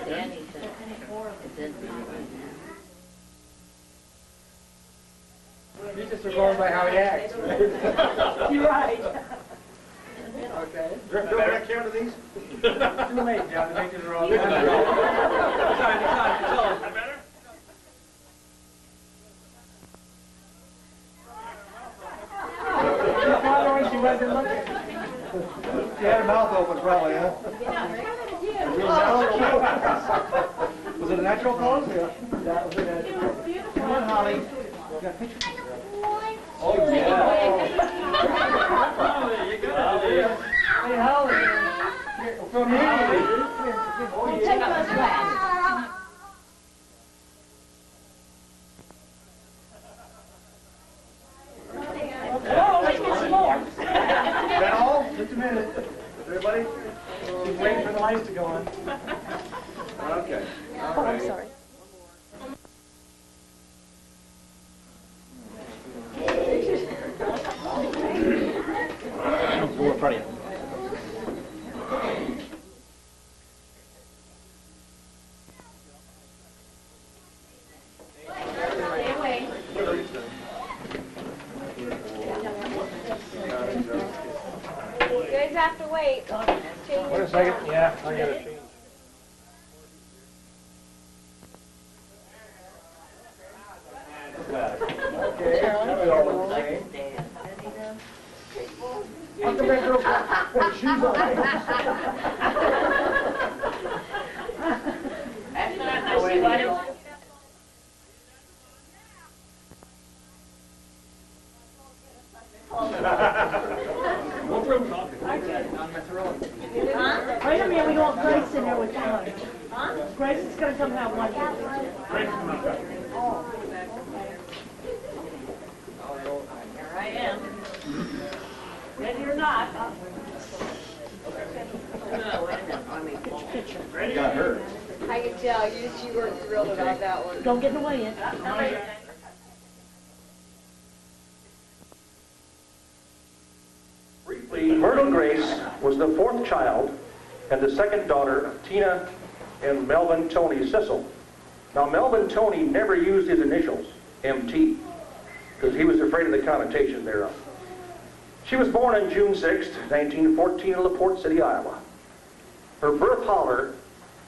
Danny said it didn't pop right now. You just are going by how he acts. You're right. Okay. Do I back care of these? Too late, John. The pictures are all done. Better? She wasn't looking. She had her mouth open, probably, huh? Was it a natural cause? Yeah. That was it. Come on, Holly. You got pictures? Oh, yeah. Hey, Holly. From me. Oh, yeah. Is that all? Just a minute. Everybody? She's waiting for the lights to go on. Okay. Oh, I'm sorry. More in front of you. Stay away. You guys have to wait. Wait a second. Yeah, I got it. Okay. How come that girl's got her shoes on? That's not how she was. What's wrong with talking? Wait a minute, we want Grace in there with John. Grace is going to come have lunch with us. Here I am. Ready or not. No, wait a minute. Let me pull. Picture. Got her. I can tell you weren't thrilled about that one. Don't get in the way yet. Briefly, Myrtle Grace was the fourth child and the second daughter of Tina and Melvin Tony Sissel. Now, Melvin Tony never used his initials, MT, because he was afraid of the connotation thereof. She was born on June 6, 1914 in LaPorte City, Iowa. Her birth holler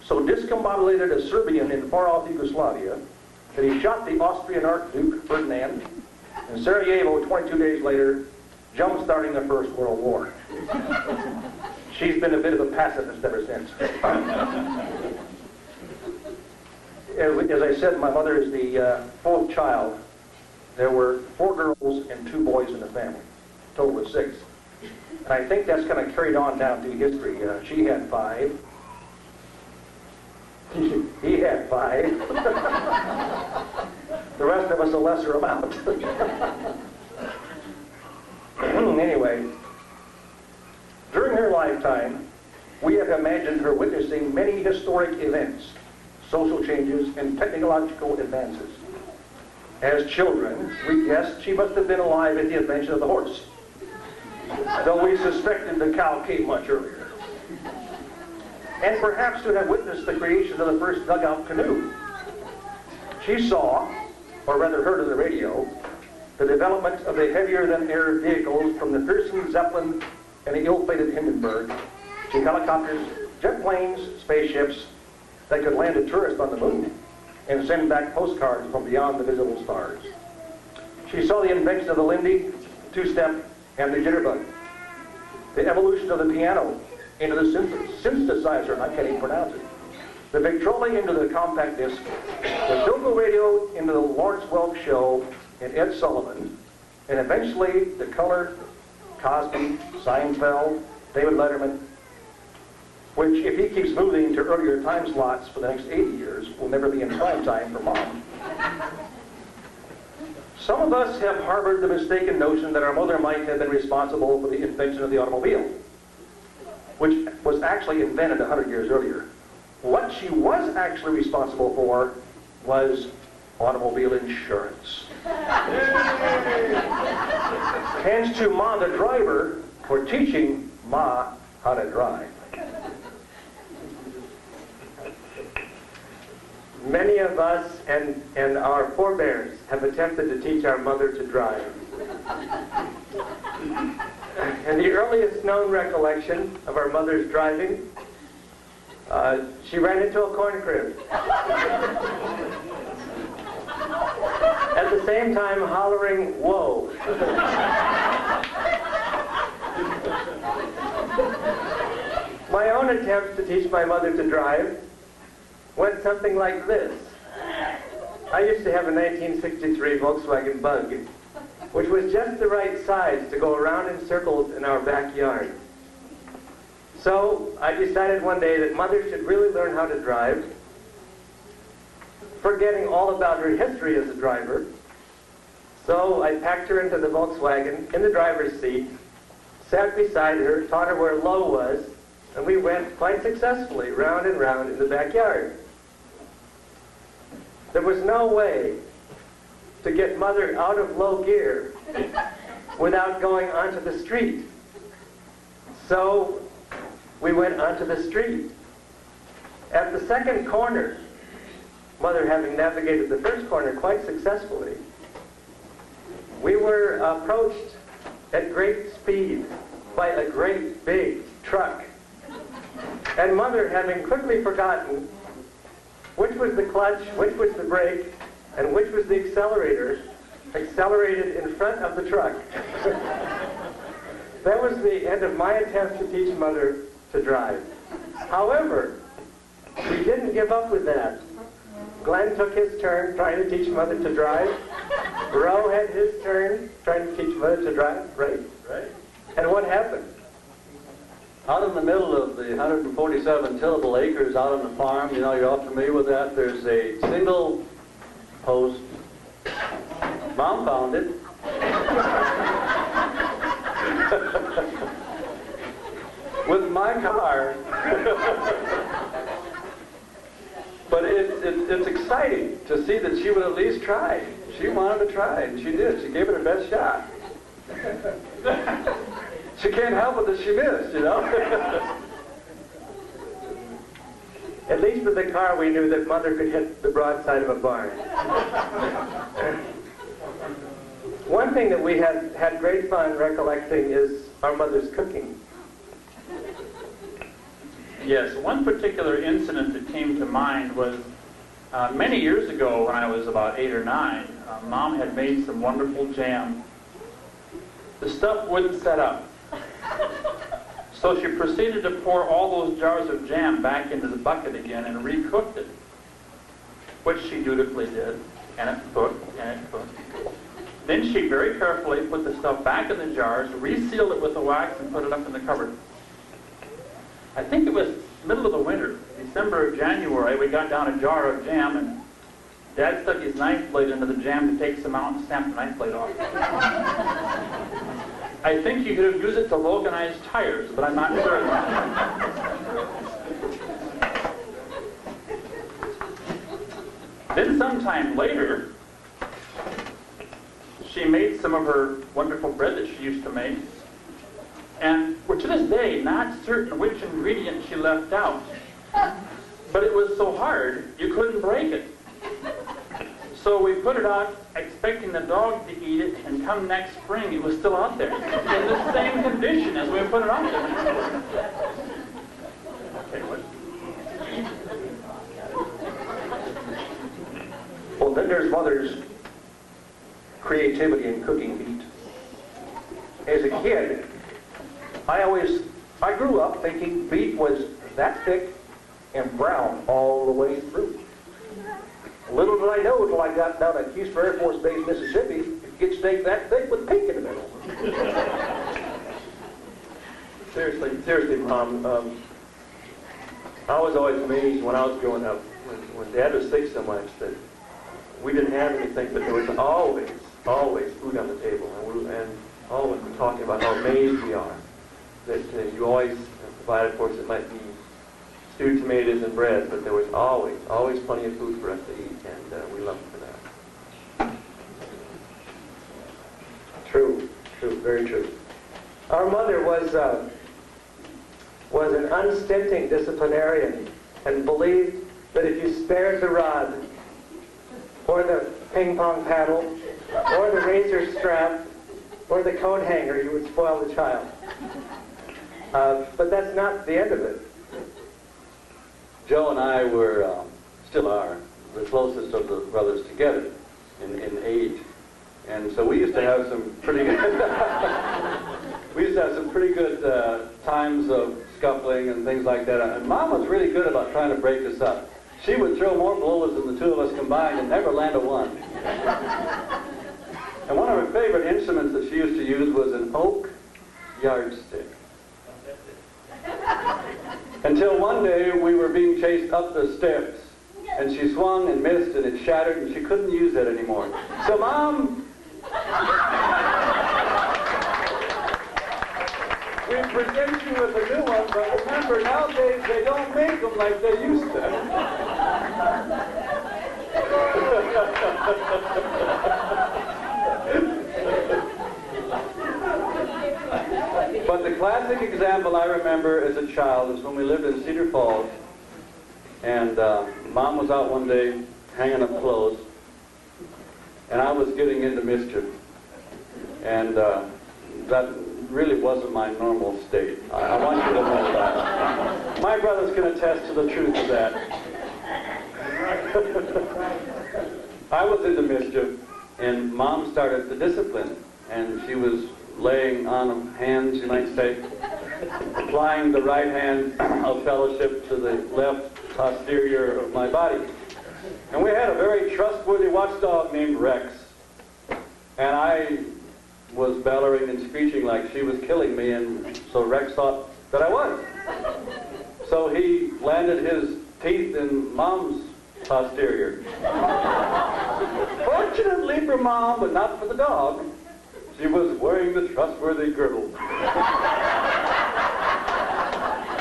so discombobulated a Serbian in far-off Yugoslavia that he shot the Austrian Archduke Ferdinand in Sarajevo 22 days later, jump-starting the First World War. She's been a bit of a pacifist ever since. As I said, my mother is the fourth child. There were 4 girls and 2 boys in the family, total of 6. And I think that's kind of carried on down through history. She had 5. He had 5. The rest of us a lesser amount. Anyway, during her lifetime, we have imagined her witnessing many historic events, social changes, and technological advances. As children, we guessed she must have been alive at the invention of the horse, though we suspected the cow came much earlier. And perhaps to have witnessed the creation of the first dugout canoe. She saw, or rather heard on the radio, the development of the heavier-than-air vehicles from the Pearson Zeppelin and the ill-fated Hindenburg to helicopters, jet planes, spaceships that could land a tourist on the moon and send back postcards from beyond the visible stars. She saw the invention of the Lindy, two-step, and the jitterbug, the evolution of the piano into the synthesizer, and I can't even pronounce it, the Victrola into the compact disc, the Bilko radio into the Lawrence Welk show, and Ed Sullivan, and eventually the color, Cosby, Seinfeld, David Letterman, which, if he keeps moving to earlier time slots for the next 80 years, will never be in prime time for Mom. Some of us have harbored the mistaken notion that our mother might have been responsible for the invention of the automobile, which was actually invented 100 years earlier. What she was actually responsible for was automobile insurance. Hands to Ma the driver for teaching Ma how to drive. Many of us and our forebears have attempted to teach our mother to drive. And the earliest known recollection of our mother's driving, she ran into a corn crib. At the same time hollering, "Whoa." My own attempts to teach my mother to drive went something like this. I used to have a 1963 Volkswagen Bug, which was just the right size to go around in circles in our backyard. So I decided one day that Mother should really learn how to drive, forgetting all about her history as a driver. So I packed her into the Volkswagen in the driver's seat, sat beside her, taught her where low was, and we went quite successfully round and round in the backyard. There was no way to get Mother out of low gear without going onto the street. So we went onto the street. At the second corner, Mother having navigated the first corner quite successfully, we were approached at great speed by a great big truck. And Mother, having quickly forgotten which was the clutch, which was the brake, and which was the accelerator, accelerated in front of the truck. That was the end of my attempt to teach Mother to drive. However, we didn't give up with that. Glenn took his turn trying to teach Mother to drive. Roe had his turn trying to teach Mother to drive. Right. And what happened? Out in the middle of the 147 tillable acres out on the farm, you know, you're all familiar with that, there's a single post. Mom found it. With my car. But it's exciting to see that she would at least try. She wanted to try, and she did. She gave it her best shot. She can't help it that she missed, you know? At least with the car, we knew that Mother could hit the broadside of a barn. One thing that we had great fun recollecting is our mother's cooking. Yes, one particular incident that came to mind was many years ago when I was about 8 or 9, Mom had made some wonderful jam. The stuff wouldn't set up. So she proceeded to pour all those jars of jam back into the bucket again and recooked it, which she dutifully did, and it cooked, and it cooked. Then she very carefully put the stuff back in the jars, resealed it with the wax, and put it up in the cupboard. I think it was middle of the winter, December or January, we got down a jar of jam, and Dad stuck his knife blade into the jam to take some out and snap the knife blade off. I think you could have used it to vulcanize tires, but I'm not certain. Then sometime later, she made some of her wonderful bread that she used to make, and we're to this day not certain which ingredient she left out. But it was so hard, you couldn't break it. So we put it out expecting the dog to eat it, and come next spring, it was still out there. In the same condition as we put it out there. Okay, what? Well, then there's Mother's creativity in cooking meat. As a kid, I grew up thinking beef was that thick and brown all the way through. Little did I know until I got down at Houston Air Force Base, Mississippi, you could get steak that thick with pink in the middle. Seriously, Mom, I was always amazed when I was growing up, when Dad was sick so much, that we didn't have anything, but there was always food on the table. And always we're talking about how amazed we are that you always provided for us. It might be stewed tomatoes and bread, but there was always plenty of food for us to eat, and we loved it for that. True, very true. Our mother was an unstinting disciplinarian and believed that if you spared the rod, or the ping pong paddle, or the razor strap, or the coat hanger, you would spoil the child. But that's not the end of it. Joe and I were, still are, the closest of the brothers together in age. And so we used to have some pretty good, times of scuffling and things like that. And Mom was really good about trying to break us up. She would throw more blows than the two of us combined and never land a one. And one of her favorite instruments that she used to use was an oak yardstick. Until one day we were being chased up the steps, and she swung and missed, and it shattered, and she couldn't use it anymore. So Mom, we present you with a new one, but remember, nowadays they don't make them like they used to. But the classic example I remember as a child is when we lived in Cedar Falls, and Mom was out one day hanging up clothes, and I was getting into mischief. And that really wasn't my normal state. I want you to know that. My brothers can attest to the truth of that. I was into mischief, and Mom started to discipline, and she was laying on hands, you might say, applying the right hand of fellowship to the left posterior of my body. And we had a very trustworthy watchdog named Rex. And I was bellowing and screeching like she was killing me, and so Rex thought that I was. So he landed his teeth in Mom's posterior. Fortunately for Mom, but not for the dog, she was wearing the trustworthy girdle.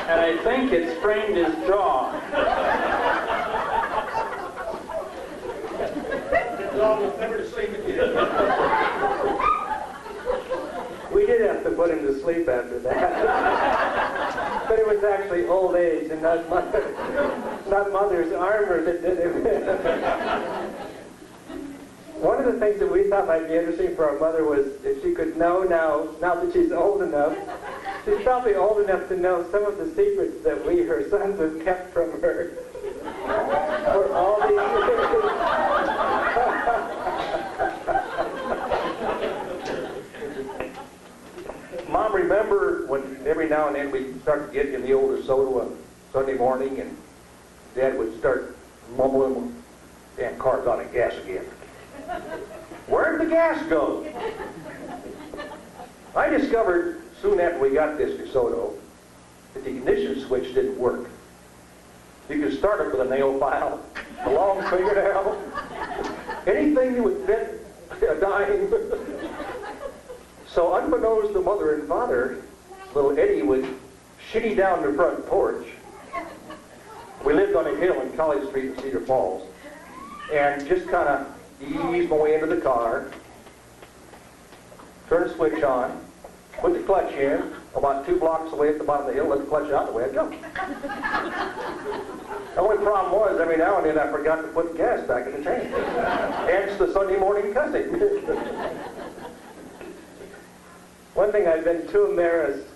And I think it sprained his jaw. The dog was never the same again. We did have to put him to sleep after that. But it was actually old age and not mother's armor that did it. One of the things that we thought might be interesting for our mother was if she could know now that she's old enough, she's probably old enough to know some of the secrets that we, her sons, have kept from her for all these years. Mom, remember when every now and then we start to get in the old DeSoto on Sunday morning, and Dad would start mumbling, "Damn car's out of gas again. Where'd the gas go?" I discovered soon after we got this DeSoto that the ignition switch didn't work. You could start it with a nail file, a long fingernail, anything you would fit a dime. So unbeknownst to Mother and Father, little Eddie would shitty down the front porch. We lived on a hill in College Street in Cedar Falls, and just kind of ease my way into the car, turn the switch on, put the clutch in, about 2 blocks away at the bottom of the hill, let the clutch out, the way I'd go. The only problem was, every now and then I forgot to put the gas back in the tank. Hence the Sunday morning cussing. One thing I've been too embarrassed,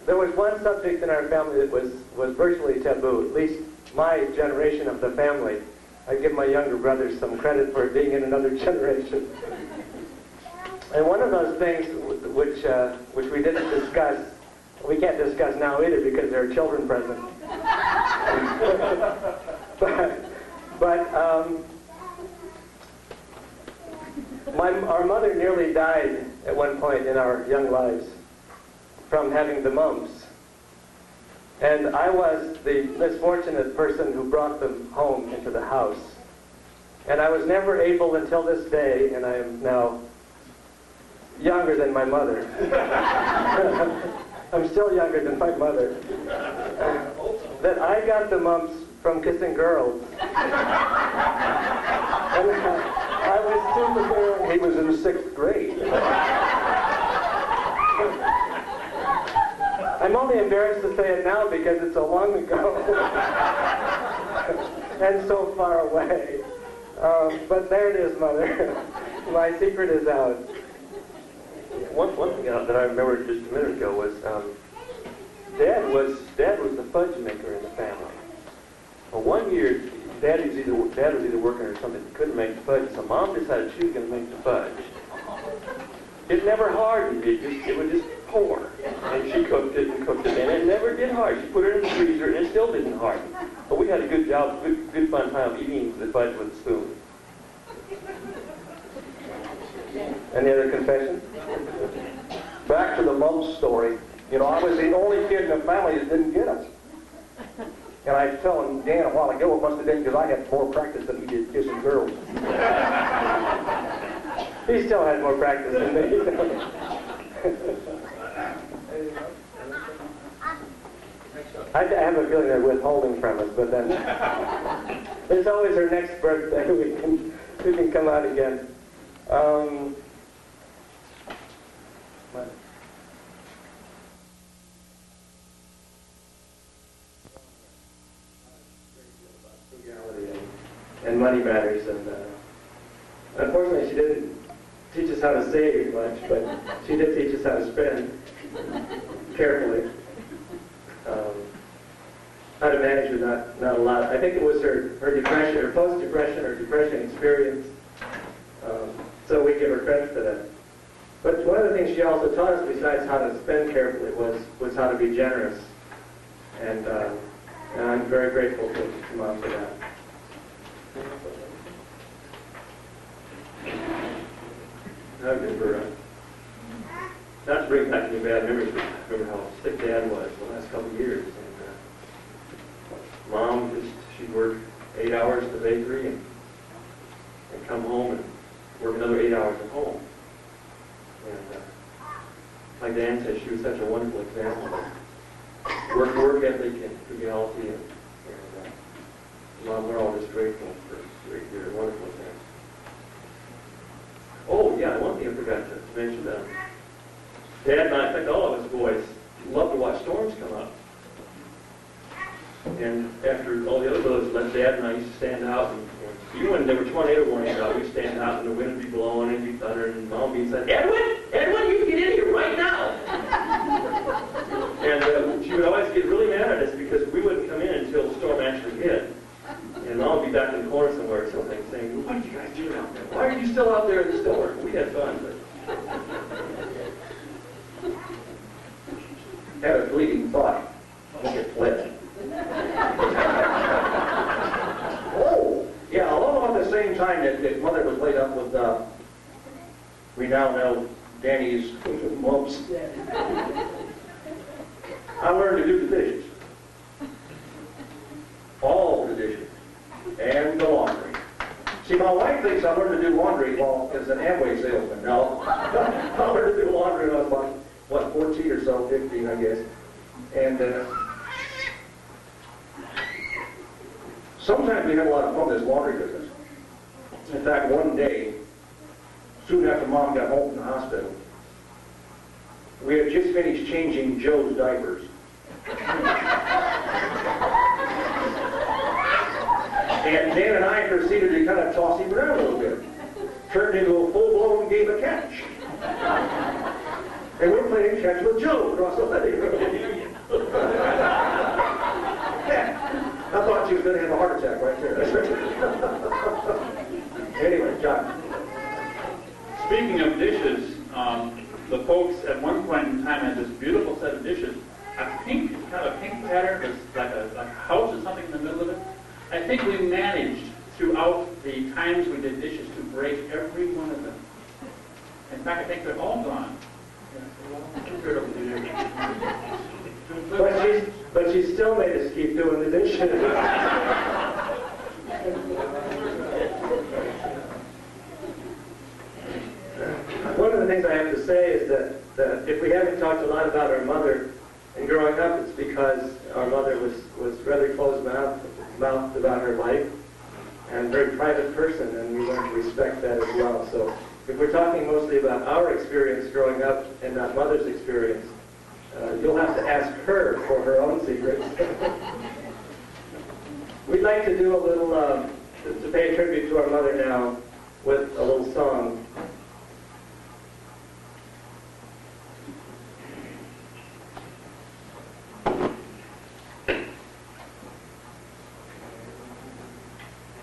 there was one subject in our family that was virtually taboo, at least my generation of the family. I give my younger brothers some credit for being in another generation. And one of those things which we didn't discuss, we can't discuss now either because there are children present. but our mother nearly died at one point in our young lives from having the mumps. And I was the misfortunate person who brought them home into the house. And I was never able until this day, and I am now younger than my mother. I'm still younger than my mother. That I got the mumps from kissing girls. And I was super. He was in the 6th grade. I'm only embarrassed to say it now because it's so long ago. and so far away. But there it is, Mother. My secret is out. One thing that I remembered just a minute ago was Dad was the fudge maker in the family. Well, one year, Dad was either working or something. He couldn't make the fudge, so Mom decided she was going to make the fudge. It never hardened. It would just pour. And she cooked it, and it never did harden. She put it in the freezer, and it still didn't harden. But we had a good fun time eating the fudge with a spoon. Any other confessions? Back to the mum's story. You know, I was the only kid in the family that didn't get it. And I was telling Dan a while ago, it must have been because I had more practice than he did kissing girls. He still had more practice than me. I have a feeling they're withholding from us, but then there's always her next birthday. We can come out again. And money matters, and unfortunately she didn't teach us how to save much, but she did teach us how to spend carefully. How to manage with not a lot. I think it was her depression, her post-depression, or depression experience. So we give her credit for that. But one of the things she also taught us, besides how to spend carefully, was how to be generous. And I'm very grateful to Mom for that. I remember, not to bring back any bad memories, but I remember how sick Dad was the last couple of years. And Mom, she'd work 8 hours at the bakery and come home and work another 8 hours at home. And like Dan said, she was such a wonderful example of work ethic and frugality. And Mom, we're all just grateful for your wonderful example. Oh, yeah, one thing I forgot to mention. Dad and I, in fact, all of us boys, love to watch storms come up. And after all the other brothers left, Dad and I used to stand out, and even when there were tornado warnings out, we'd stand out and the wind would be blowing and be thundering, and Mom would be saying, Edwin, you get in here right now. And she would always get really mad at us because we wouldn't come in until the storm actually hit. And Mom would be back in the corner somewhere or something saying, what are you guys doing out there? Why are you still out there in the storm? We had fun, but... Had a fleeting thought. I'll get fled. Oh, yeah, all about the same time that Mother was laid up with, we now know Danny's mumps. I learned to do the dishes. All the dishes. And the laundry. See, my wife thinks I learned to do laundry as an Amway salesman. No, I learned to do laundry when I was about, 14 or so, 15, I guess. And sometimes we had a lot of fun with this laundry business. In fact, one day, soon after Mom got home from the hospital, we had just finished changing Joe's diapers. And Dan and I proceeded to kind of toss him around a little bit. Turned into a full-blown game of catch. And we're playing catch with Joe across the living room. Yeah, I thought she was going to have a heart attack right there. Anyway, John. Speaking of dishes, the folks at one point in time had this beautiful set of dishes, kind of a pink pattern, with like a house or something in the middle of it. I think we managed throughout the times we did dishes to break every one of them. In fact, I think they're all gone. But she still made us keep doing the dishes. One of the things I have to say is that if we haven't talked a lot about our mother and growing up, it's because our mother was rather closed-mouthed about her life and a very private person, and we learned to respect that as well. So if we're talking mostly about our experience growing up and not Mother's experience, you'll have to ask her for her own secrets. We'd like to do a little, to pay tribute to our mother now with a little song.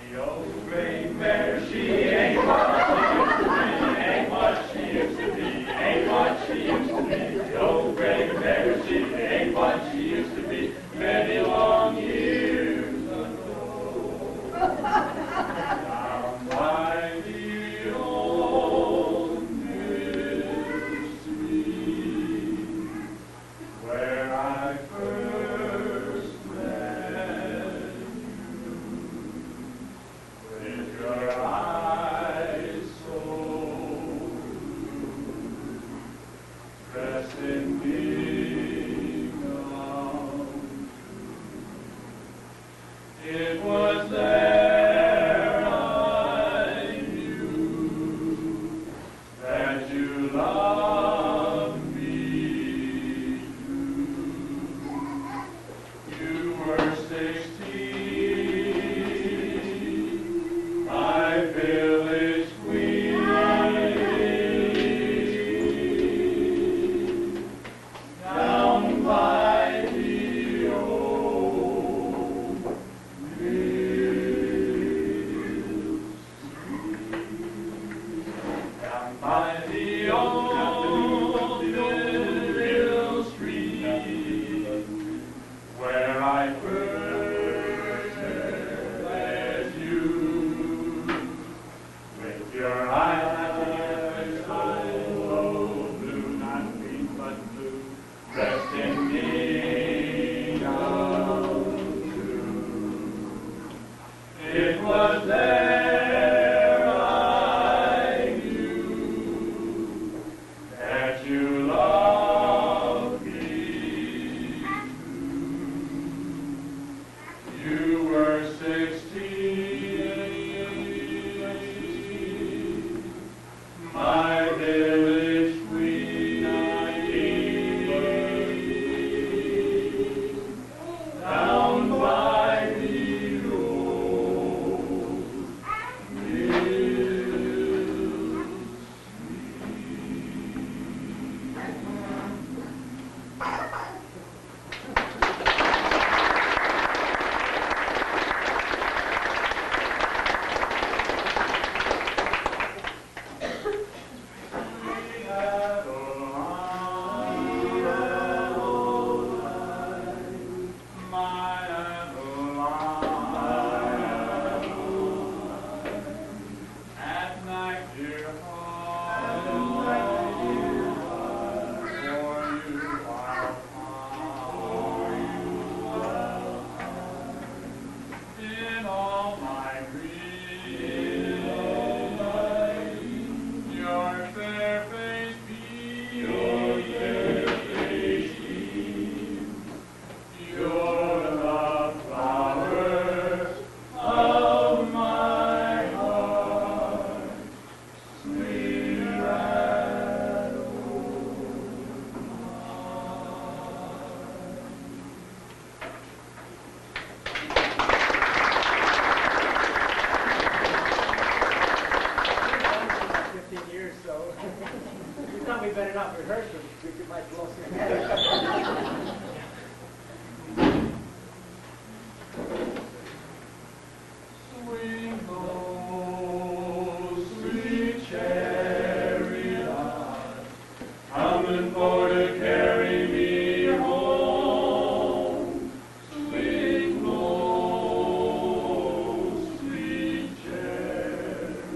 The old gray mare, she ain't what she used to be, ain't what she used to be. The old gray mare, she ain't what she used to be many long years ago. Down by the old mill stream, where I first met with your eyes so dressed in gingham. It was there I knew that you loved me too. You were 16, my village queen, down by the old mill, down by the old mill street, where I first met you, with your eyes so blue, not green but blue, dressed in gingham too. It was there I knew that you loved me too. You were 16, my village queen, down by the old mill at night, dear heart, for you I'll find in all my dreams, your fair face beams, you're the flower of my heart, sweet Rattle. Years, so we thought we better not rehearse them. We might blow some Swing low, sweet chariot, coming for to carry me home. Swing low, sweet chariot,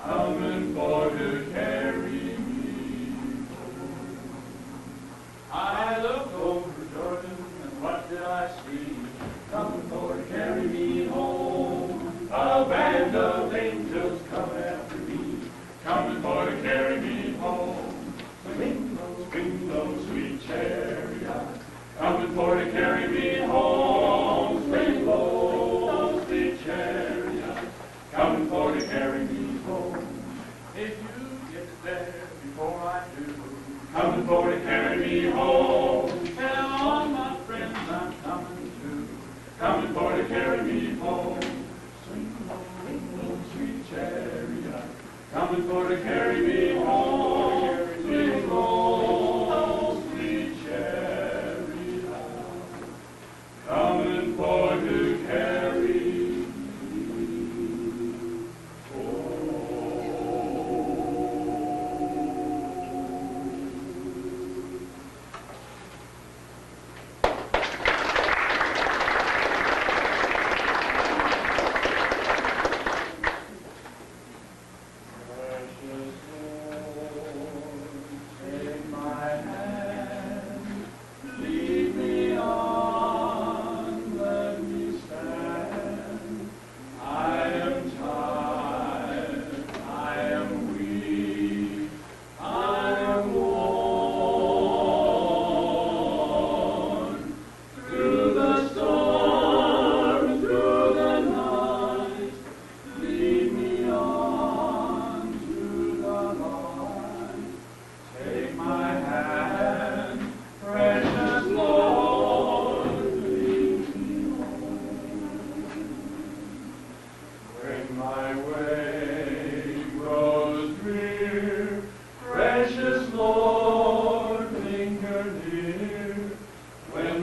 coming for to carry me home. I looked over Jordan, and what did I see? Coming for to carry me home. A band of angels coming after me, coming for to carry me home. Swing low, sweet chariot, coming for to carry me home. Swing low, sweet chariot, coming for to carry me home. If you get there before I do, coming for to carry me home. Tell all my friends I'm coming too.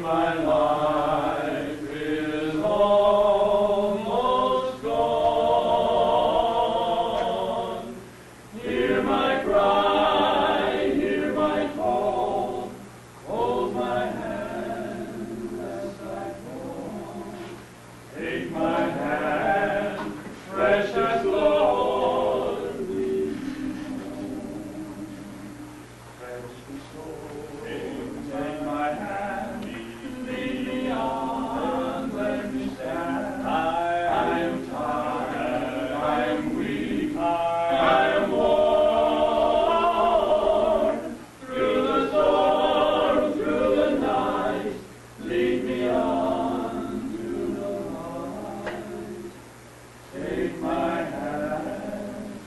my life is almost gone. Hear my cry, hear my call, hold my hand as I fall. Take my hand, precious Lord, lead me home. Precious Lord, take my hand, lead me on, let me stand. I am tired, I am weak, I am worn. Through the storm, through the night, lead me on to the light. Take my hand,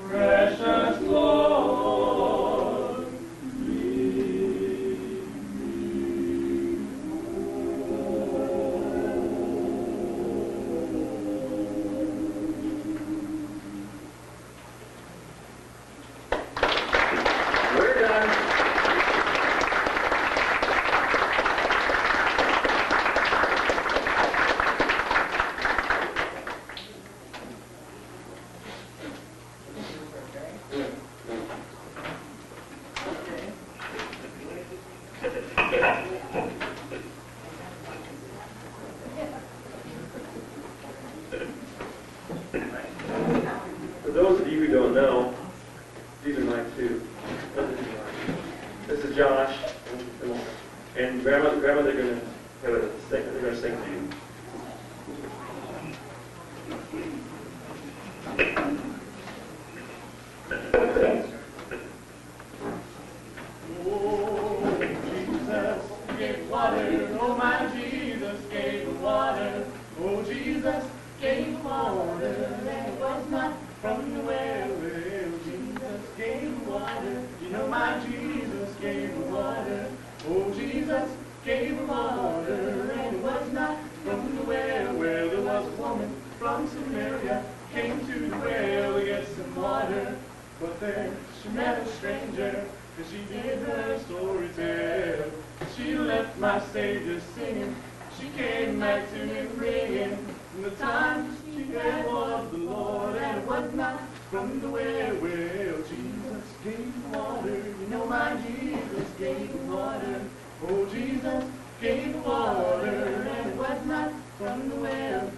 precious Lord, lead me We're done. For those of you who don't know, these are mine too. This is Josh, and Grandma. They're gonna have a sing. They're gonna sing to you. Oh, Jesus gave water, oh my Jesus gave water, oh Jesus gave water, and it was not from the well, Jesus gave water, you know my Jesus gave water, oh Jesus gave water, and it was not from the well, where there was a woman from Samaria, came to the well to get some water, but there she met a stranger, cause she did her story tell. She left my Savior singing, she came back to him ringing. From the time she gave was the Lord, and it was not from the well. Well, Jesus gave water, you know my Jesus gave water. Oh, Jesus gave water, and it was not from the well.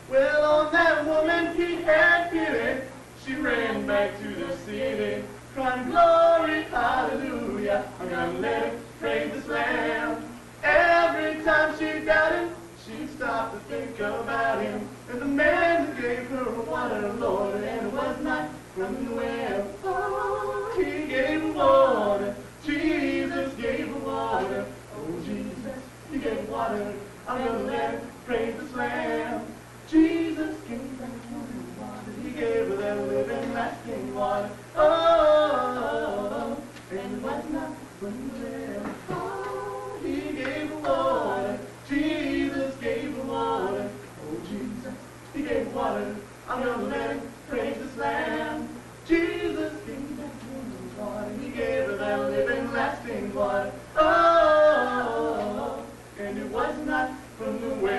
Well, on that woman he had pity, she ran back to the city, crying, glory, hallelujah, I'm gonna let her praise this Lamb. Every time she got him, she'd stop to think about him, and the man who gave her water, Lord, and it was not from the well. Oh, he gave her water, Jesus gave her water, oh, Jesus, he gave water, I'm gonna let her praise this Lamb. Jesus gave that woman water, he gave her that living, lasting water. Oh, and it was not from the well. Oh, he gave her water, Jesus gave her water. Oh, Jesus, he gave her water, I'm gonna let him praise this Lamb. Jesus gave that woman water, he gave her that living, lasting water. Oh, and it was not from the well.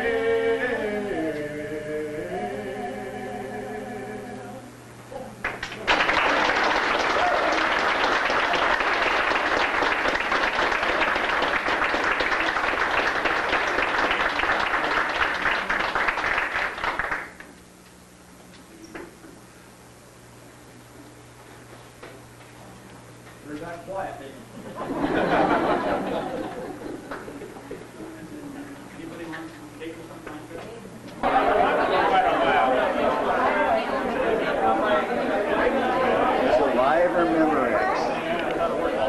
We're that quiet. Anybody want some cake or something like that? It's alive or Memorex.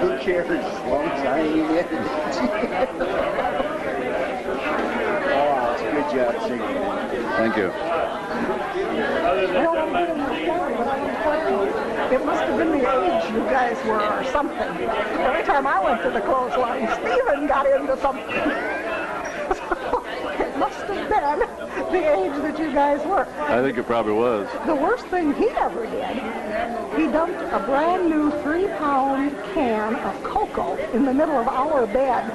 Who cares? As long as I ain't in. Oh, it's a good job singing. Thank you. It must have been the age you guys were or something. Every time I went to the clothesline, Stephen got into something. It must have been the age that you guys were. I think it probably was. The worst thing he ever did, he dumped a brand new 3-pound can of cocoa in the middle of our bed.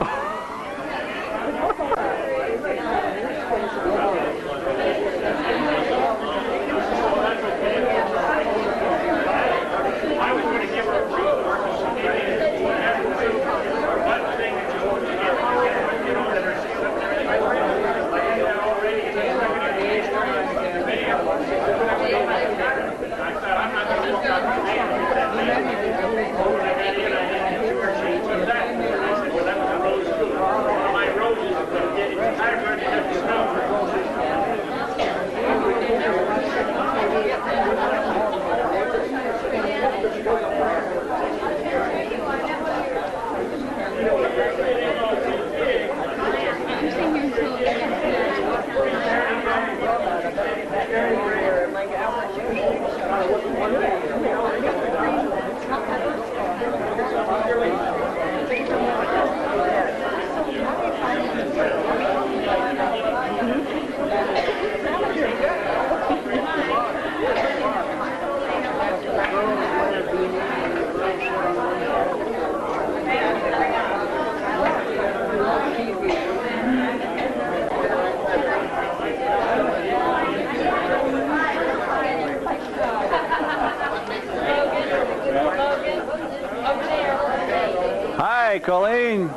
Colleen.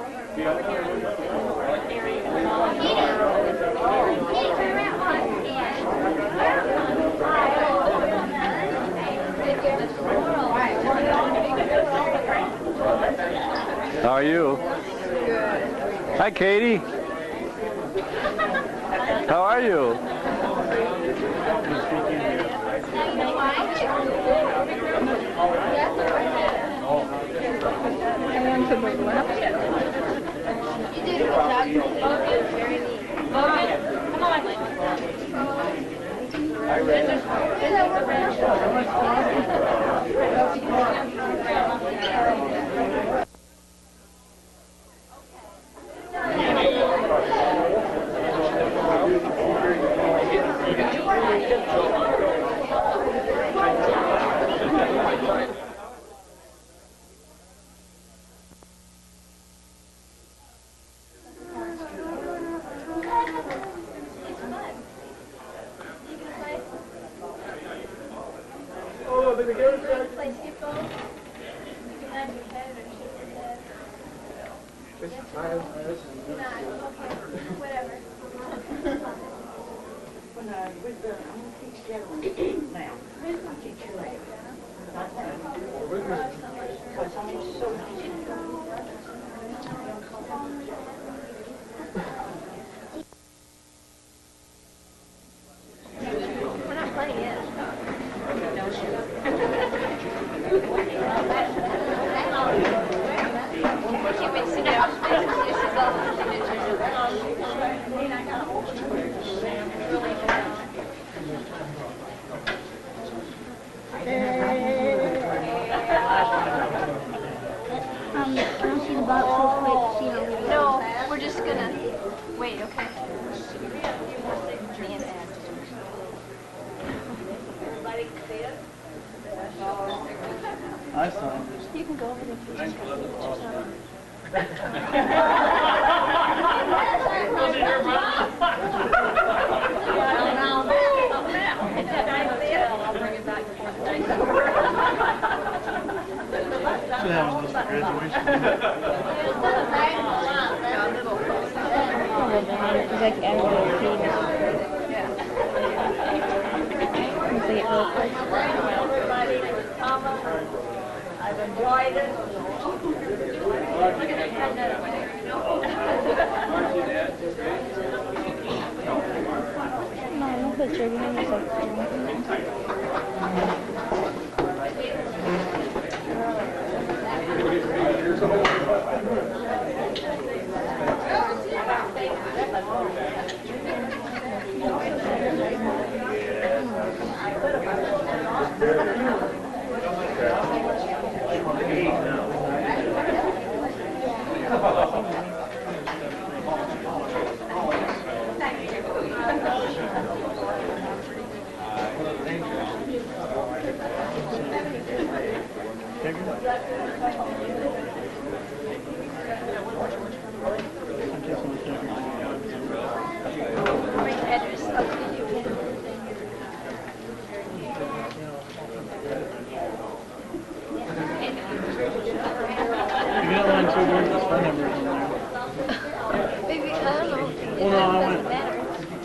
How are you? Hi, Katie. How are you? And to the left. You did a good job. Very neat. Come on. Oh, did we get it? Play skip-ball? You can have your head or shake your head. Whatever. We're not playing yet. Can't wait to see now. This is all the Can I see the box real quick? See how we No, we're just gonna wait, okay? I saw him. You can go over there. Thanks for letting us follow. I'll bring it back. Should have a list of graduation. It's like everybody see it real quick. Everybody for coming. I've enjoyed it. No, no picture. We have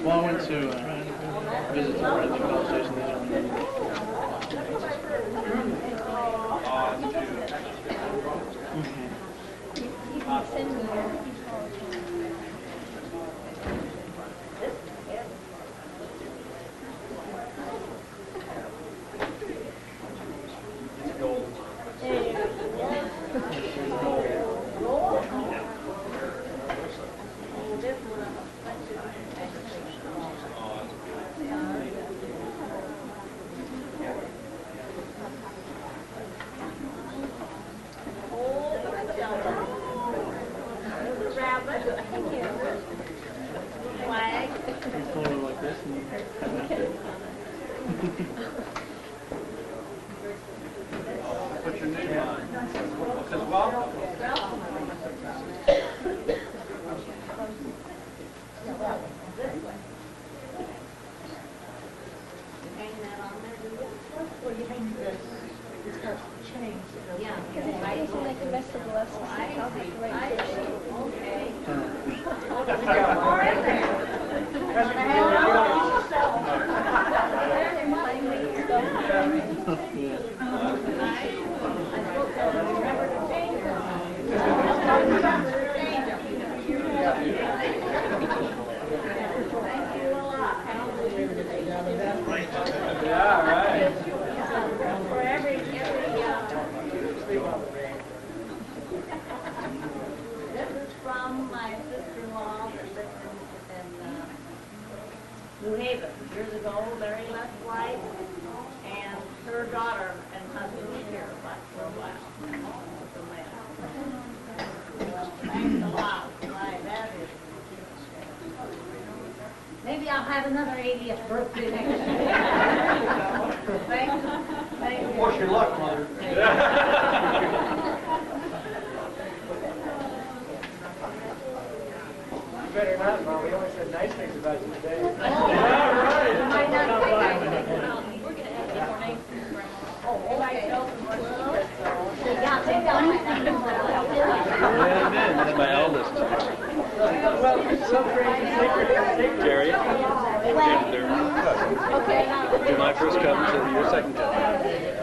Well, I went to visit some friends at the college station. What's your name on? It says welcome. Because if I do like the rest of the lesson, I'll have to write Yeah, right. For every this is from my sister-in-law that lived in New Haven years ago, very left wife, and her daughter and husband was here for a while. Thanks a lot. Why, that is. Maybe I'll have another 80th birthday next year. Thank you. Thank you. Wish your luck, Mother. You better not, Mom. We only said nice things about you today. You might not think I did. We're going to have some more names from Grandma. Oh, okay. That's my eldest. Well, celebrating Jerry. They're cousins. Okay. You're my first cousin, so you're your second cousin.